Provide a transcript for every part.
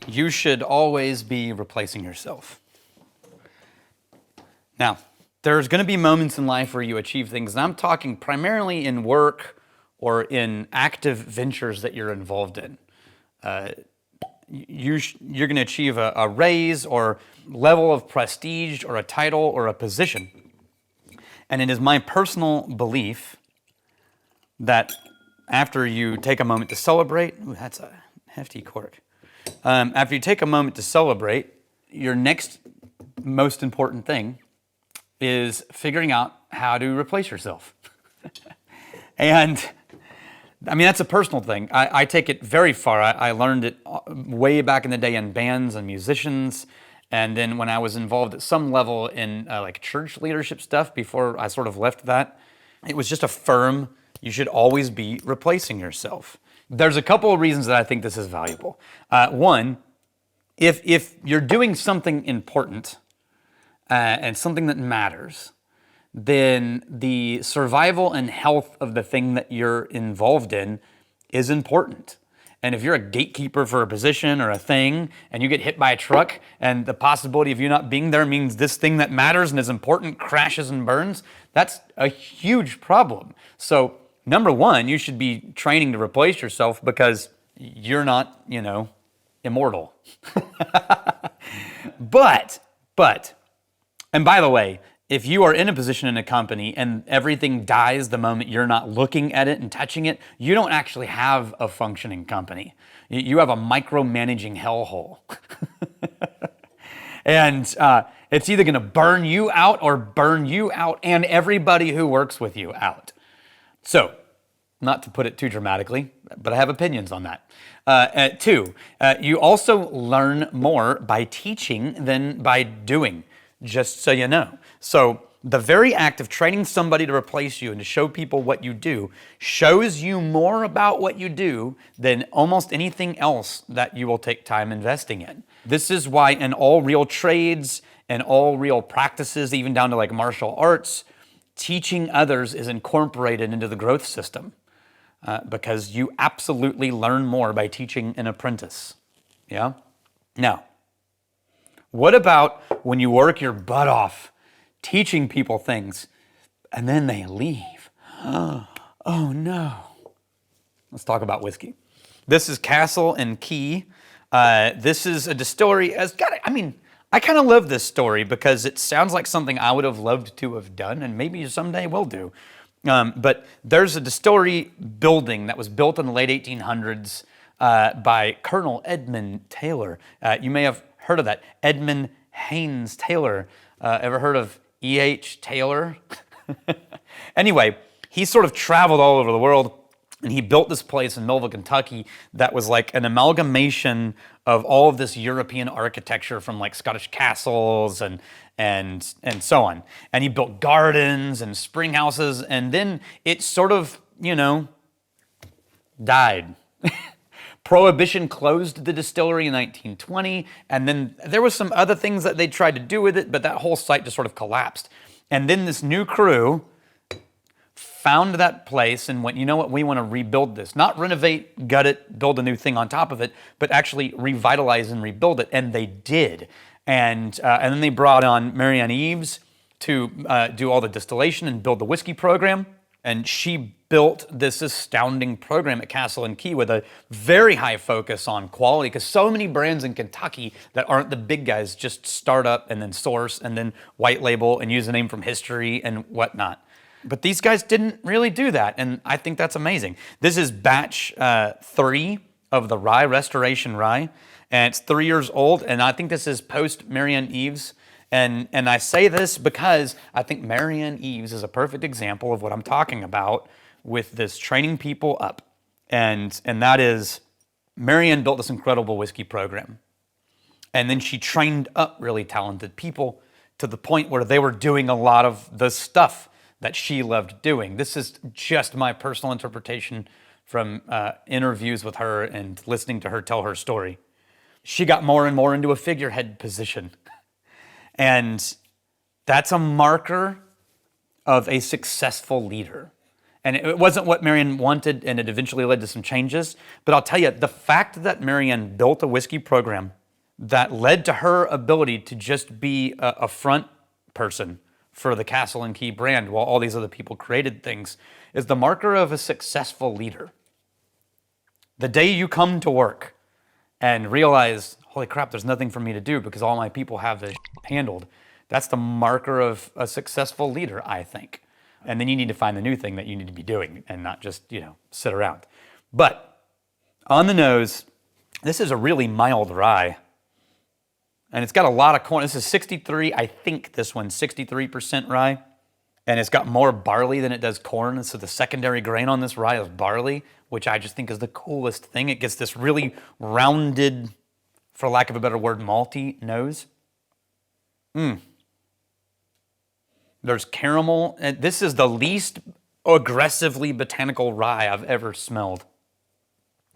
You should always be replacing yourself. Now, there's going to be moments in life where you achieve things, and I'm talking primarily in work or in active ventures that you're involved in. You're going to achieve a raise or level of prestige or a title or a position. And it is my personal belief that after you take a moment to celebrate, ooh, that's a hefty cork. After you take a moment to celebrate, your next most important thing is figuring out how to replace yourself. And I mean, that's a personal thing. I take it very far. I learned it way back in the day in bands and musicians. And then when I was involved at some level in like church leadership stuff before I sort of left that, it was just a firm, you should always be replacing yourself. There's a couple of reasons that I think this is valuable. One, if you're doing something important and something that matters, then the survival and health of the thing that you're involved in is important. And if you're a gatekeeper for a position or a thing and you get hit by a truck and the possibility of you not being there means this thing that matters and is important crashes and burns, that's a huge problem. So number one, you should be training to replace yourself because you're not, immortal. But, and by the way, if you are in a position in a company and everything dies the moment you're not looking at it and touching it, you don't actually have a functioning company. You have a micromanaging hellhole. And it's either going to burn you out or burn you out and everybody who works with you out. So, not to put it too dramatically, but I have opinions on that. Two, you also learn more by teaching than by doing, just so you know. So the very act of training somebody to replace you and to show people what you do shows you more about what you do than almost anything else that you will take time investing in. This is why in all real trades and all real practices, even down to like martial arts, teaching others is incorporated into the growth system because you absolutely learn more by teaching an apprentice. Yeah? Now, what about when you work your butt off teaching people things and then they leave? Oh no. Let's talk about whiskey. This is Castle and Key. This is a distillery. I kind of love this story because it sounds like something I would have loved to have done and maybe someday will do. But there's a distillery building that was built in the late 1800s by Colonel Edmund Taylor. You may have heard of that. Edmund Haynes Taylor. Ever heard of E.H. Taylor? Anyway, he sort of traveled all over the world and he built this place in Millville, Kentucky that was like an amalgamation of all of this European architecture from like Scottish castles and so on. And he built gardens and spring houses and then it sort of, died. Prohibition closed the distillery in 1920, and then there was some other things that they tried to do with it, but that whole site just sort of collapsed. And then this new crew found that place and went, you know what, we want to rebuild this. Not renovate, gut it, build a new thing on top of it, but actually revitalize and rebuild it, and they did. And then they brought on Marianne Eaves to do all the distillation and build the whiskey program. And she built this astounding program at Castle and Key with a very high focus on quality because so many brands in Kentucky that aren't the big guys just start up and then source and then white label and use a name from history and whatnot. But these guys didn't really do that, and I think that's amazing. This is batch 3 of the rye, Restoration Rye, and it's 3 years old, and I think this is post Marianne Eaves. And I say this because I think Marianne Eaves is a perfect example of what I'm talking about with this training people up. And that is, Marianne built this incredible whiskey program. And then she trained up really talented people to the point where they were doing a lot of the stuff that she loved doing. This is just my personal interpretation from interviews with her and listening to her tell her story. She got more and more into a figurehead position. And that's a marker of a successful leader. And it wasn't what Marianne wanted, and it eventually led to some changes. But I'll tell you, the fact that Marianne built a whiskey program that led to her ability to just be a front person for the Castle and Key brand while all these other people created things is the marker of a successful leader. The day you come to work and realize, holy crap, there's nothing for me to do because all my people have this handled, that's the marker of a successful leader, I think. And then you need to find the new thing that you need to be doing and not just, sit around. But on the nose, this is a really mild rye. And it's got a lot of corn. This is 63, I think this one's 63% rye. And it's got more barley than it does corn. So the secondary grain on this rye is barley, which I just think is the coolest thing. It gets this really rounded, for lack of a better word, malty nose. There's caramel. And this is the least aggressively botanical rye I've ever smelled.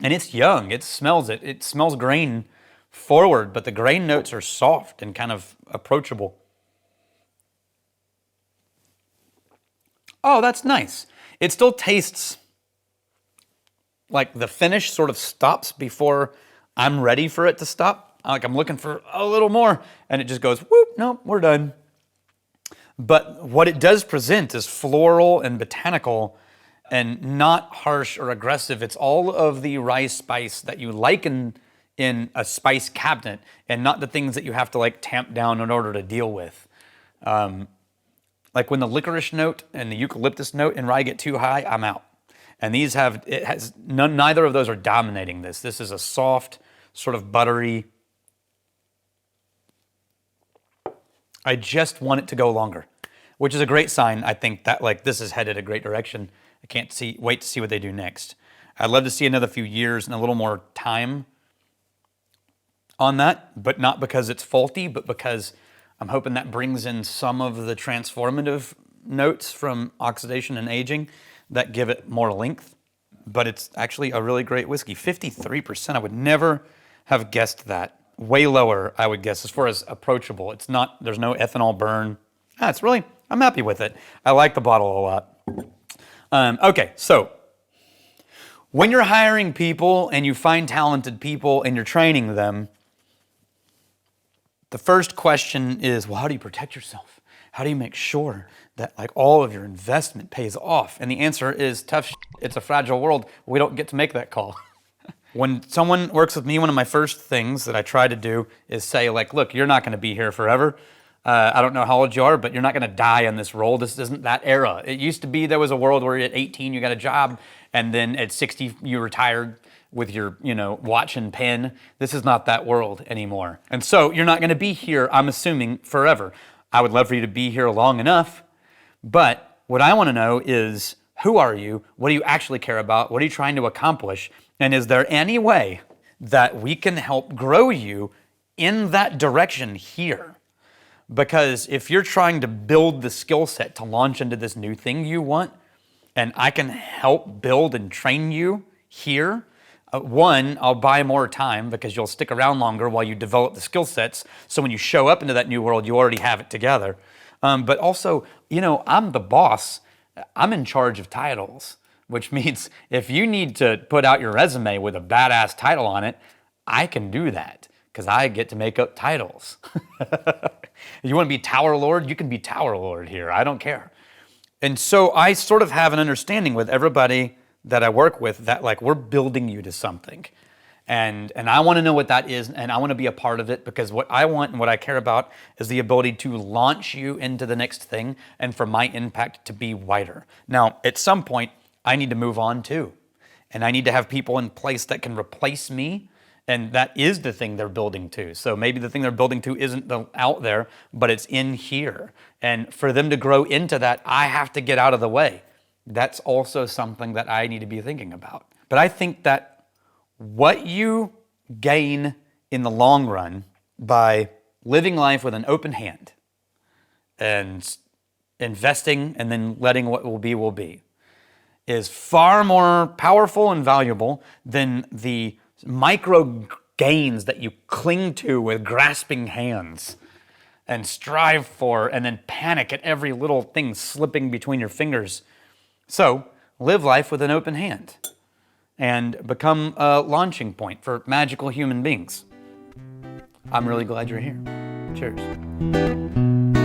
And it's young. It smells it. It smells grain forward, but the grain notes are soft and kind of approachable. Oh, that's nice. It still tastes like the finish sort of stops before I'm ready for it to stop. Like I'm looking for a little more, and it just goes, whoop, nope, we're done. But what it does present is floral and botanical and not harsh or aggressive. It's all of the rice spice that you like in a spice cabinet and not the things that you have to like tamp down in order to deal with. Like when the licorice note and the eucalyptus note in rye get too high, I'm out. And neither of those are dominating this. This is a soft, sort of buttery. I just want it to go longer, which is a great sign. I think that like this is headed a great direction. I can't wait to see what they do next. I'd love to see another few years and a little more time on that, but not because it's faulty, but because I'm hoping that brings in some of the transformative notes from oxidation and aging that give it more length. But it's actually a really great whiskey. 53%, I would never have guessed that. Way lower, I would guess, as far as approachable. There's no ethanol burn. I'm happy with it. I like the bottle a lot. Okay, so when you're hiring people and you find talented people and you're training them, the first question is, well, how do you protect yourself? How do you make sure that like all of your investment pays off? And the answer is tough shit. It's a fragile world. We don't get to make that call. When someone works with me, one of my first things that I try to do is say like, look, you're not going to be here forever. I don't know how old you are, but you're not going to die in this role. This isn't that era. It used to be there was a world where at 18 you got a job and then at 60 you retired with your, watch and pen. This is not that world anymore. And so you're not going to be here, I'm assuming, forever. I would love for you to be here long enough. But what I want to know is, who are you? What do you actually care about? What are you trying to accomplish? And is there any way that we can help grow you in that direction here? Because if you're trying to build the skill set to launch into this new thing you want, and I can help build and train you here, one, I'll buy more time because you'll stick around longer while you develop the skill sets. So when you show up into that new world, you already have it together. But also, I'm the boss. I'm in charge of titles, which means if you need to put out your resume with a badass title on it, I can do that because I get to make up titles. You want to be Tower Lord? You can be Tower Lord here. I don't care. And so I sort of have an understanding with everybody that I work with that like we're building you to something. And I want to know what that is, and I want to be a part of it because what I want and what I care about is the ability to launch you into the next thing and for my impact to be wider. Now, at some point, I need to move on too. And I need to have people in place that can replace me. And that is the thing they're building to. So maybe the thing they're building to isn't out there, but it's in here. And for them to grow into that, I have to get out of the way. That's also something that I need to be thinking about. But I think that what you gain in the long run by living life with an open hand and investing and then letting what will be is far more powerful and valuable than the micro gains that you cling to with grasping hands and strive for and then panic at every little thing slipping between your fingers. So live life with an open hand and become a launching point for magical human beings. I'm really glad you're here. Cheers.